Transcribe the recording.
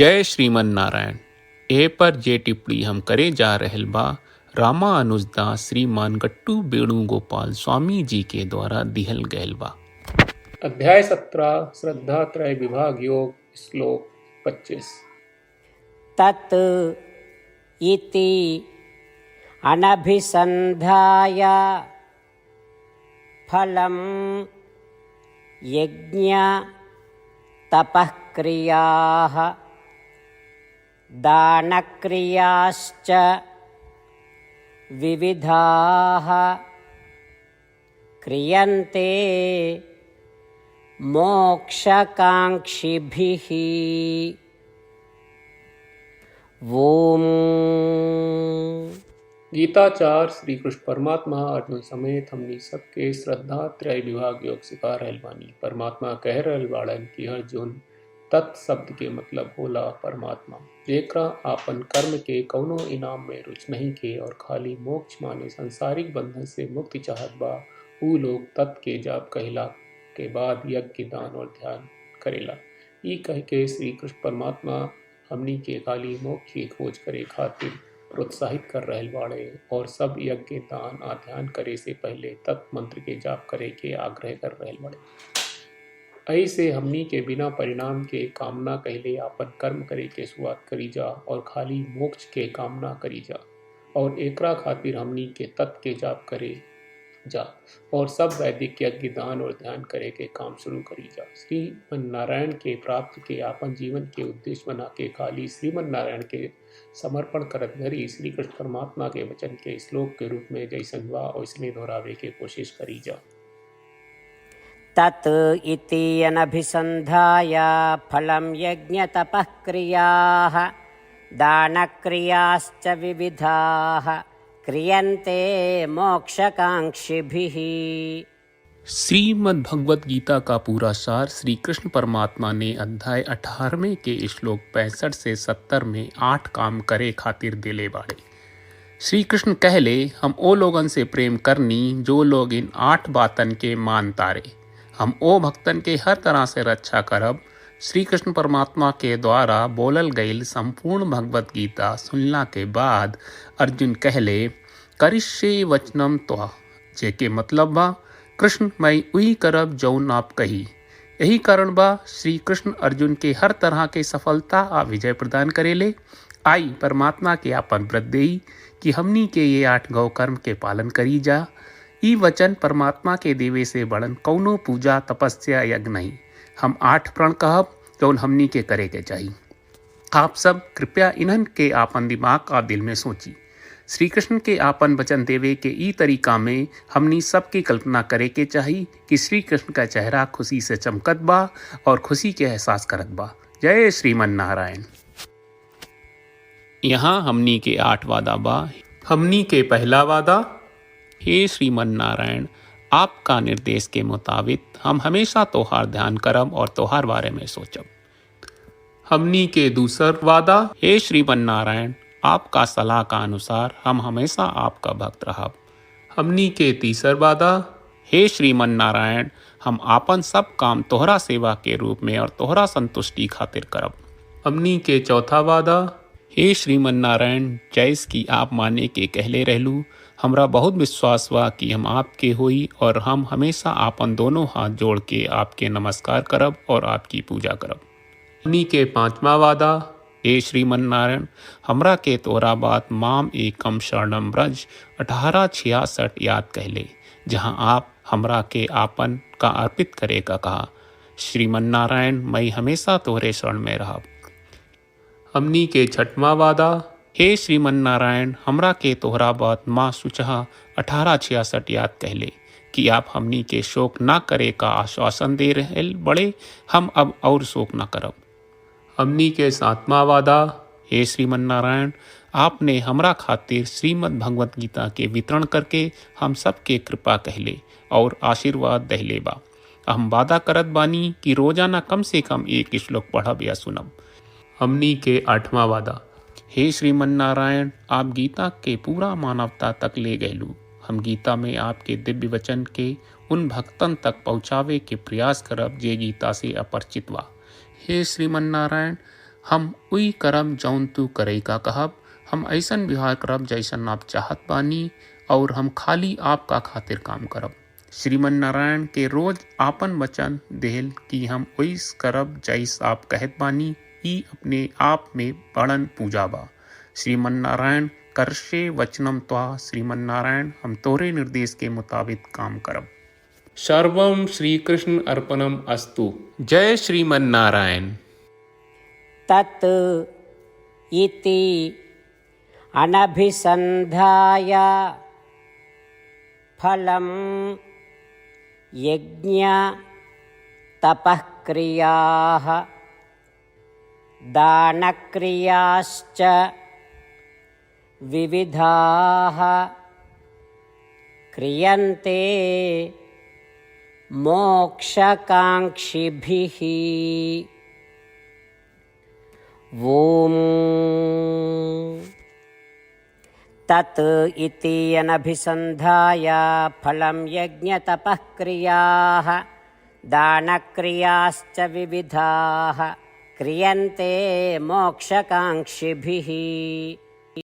जय श्रीमन नारायण। ए पर जे टिप्पणी हम करे जा रहल बा रामानुजदास श्रीमान गट्टू वेणुगोपाल स्वामी जी के द्वारा दिहल गयल बा। अध्याय 17 श्रद्धा त्रय विभाग योग श्लोक 25। तत् इति अनभिसन्धाय फलं यज्ञ तपःक्रियाः दानक्रियाश्च विविधाः क्रियन्ते मोक्षकांक्षिभिः। ओम। गीताचार श्री कृष्ण परमात्मा अर्जुन समेत हमनी सबके श्रद्धा त्रय विभाग योग सिखा रहल बानी। परमात्मा कह रहल बाड़न कि अर्जुन तत् शब्द के मतलब होला परमात्मा, जेकरा आपन कर्म के कौनो इनाम में रुच नहीं के और खाली मोक्ष माने संसारिक बंधन से मुक्ति चाहत बा, ऊ लोग तत् के जाप कहला के बाद यज्ञ दान और ध्यान करेला। ई कह के श्री कृष्ण परमात्मा हमनी के खाली मोक्ष की खोज करे खातिर प्रोत्साहित कर रहल बाड़े और सब यज्ञ दान आ ध्यान करे से पहले तत् मंत्र के जाप करे के आग्रह कर रहल बाड़े। ऐसे हमनी के बिना परिणाम के कामना कहले आपन कर्म करे के शुरुआत करी जा और खाली मोक्ष के कामना करी जा और एकरा खातिर हमनी के तत् के जाप करे जा और सब वैदिक यज्ञ दान और ध्यान करे के काम शुरू करी जा। श्रीमन नारायण के प्राप्त के आपन जीवन के उद्देश्य बना के खाली श्रीमन नारायण के समर्पण करत घरी श्री कृष्ण परमात्मा के वचन के श्लोक के रूप में जैसन बा वैसने दोहरावे के कोशिश करी जा। तत् इति अनभिसन्धाय फलं यज्ञ तपःक्रियाः दानक्रियाश्च विविधाः क्रियन्ते मोक्षकांक्षिभिः। श्रीमद् भगवत गीता का पूरा सार श्री कृष्ण परमात्मा ने अध्याय 18वें के श्लोक 65 से 70 में 8 काम करे खातिर दिले बाड़े। श्री कृष्ण कहले हम ओ लोगन से प्रेम करनी जो लोग इन 8 बातन के मान तारे। हम ओ भक्तन के हर तरह से रक्षा करब। श्री कृष्ण परमात्मा के द्वारा बोलल गईल संपूर्ण भगवत गीता सुनला के बाद अर्जुन कहले करिष्ये वचनम त्वा, जेके मतलब बा कृष्ण मैं उही करब जौन आप कही। यही कारण बा श्री कृष्ण अर्जुन के हर तरह के सफलता आ विजय प्रदान करेले। आई परमात्मा के आपन व्रत देई कि हमनी के ये 8 गौ कर्म के पालन करी जा। ई वचन परमात्मा के देवे से बड़न कौनो पूजा तपस्या यज्ञ नहीं। हम 8 प्रण कहब जौन हमनी के करे के चाहिए। आप सब कृपया इन्हन के आपन दिमाग और दिल में सोची। श्री कृष्ण के आपन वचन देवे के ई तरीका में हमनी सबकी कल्पना करे के चाहिए कि श्री कृष्ण का चेहरा खुशी से चमकत बा और खुशी के एहसास करत बा। जय श्रीमन नारायण। यहाँ हमनी के 8 वादा बा। हमनी के पहला वादा, हे श्रीमन नारायण आपका निर्देश के मुताबिक हम हमेशा तोहार ध्यान करब और तोहार बारे में सोचब। हमनी के दूसर वादा, हे श्रीमन नारायण आपका सलाह का अनुसार हम हमेशा आपका भक्त रहब। हमनी के तीसर वादा, हे श्रीमन नारायण हम आपन सब काम तोहरा सेवा के रूप में और तोहरा संतुष्टि खातिर करब। हमनी के चौथा वादा, हे श्रीमन नारायण जैस की आप माने के कहले रहलू, हमरा बहुत विश्वास बा कि हम आपके होई और हम हमेशा आपन दोनों हाथ जोड़ के आपके नमस्कार करब और आपकी पूजा करब। हमनी के पांचवा वादा, हे श्रीमन नारायण हमरा के तोरा बात माम एकम शरणम ब्रज 1866 याद कहले, जहां आप हमरा के आपन का अर्पित करे का कहा। श्रीमन नारायण मैं हमेशा तोहरे शरण में रहब। हमनी के छठवां वादा, हे श्रीमन नारायण हमरा के तोहरा बात माँ सुचहा 1866 याद कहले कि आप हमनी के शोक ना करे का आश्वासन दे रहे बड़े, हम अब और शोक ना करब। हमनी के 7वां वादा, हे श्रीमन नारायण आपने हमरा खातिर श्रीमद् भगवत गीता के वितरण करके हम सबके कृपा कहले और आशीर्वाद दहले बा। हम वादा करत बानी कि रोजाना कम से कम 1 श्लोक पढ़ब या सुनब। हमनी के 8वां वादा, हे श्रीमन नारायण आप गीता के पूरा मानवता तक ले गयलू। हम गीता में आपके दिव्य वचन के उन भक्तन तक पहुँचावे के प्रयास करब जे गीता से अपरिचित बा। हे श्रीमन नारायण हम उई करम जौन तू करेगा कहब, हम ऐसन व्यवहार करब जैसन आप चाहत बानी, और हम खाली आपका खातिर काम करब। श्रीमन नारायण के रोज आपन वचन देहल कि हम ओइस करब जैस आप कहत बानी, ई अपने आप में बड़न पूजा बा। श्रीमन नारायण करशे वचनम त्वा, श्रीमन नारायण हम तोरे निर्देश के मुताबिक काम करब। सर्वं श्री कृष्ण अर्पणम अस्तु। जय श्रीमन नारायण। तत् इति अनभिसन्धाय फलं यज्ञ तपःक्रियाः दानक्रियाश्च विविधाः क्रियन्ते मोक्षकाङ्क्षिभिः। ॐ तत् इति अनभिसन्धाय फलं यज्ञतपःक्रियाः दानक्रियाश्च विविधाः क्रियन्ते मोक्षकाङ्क्षिभिः।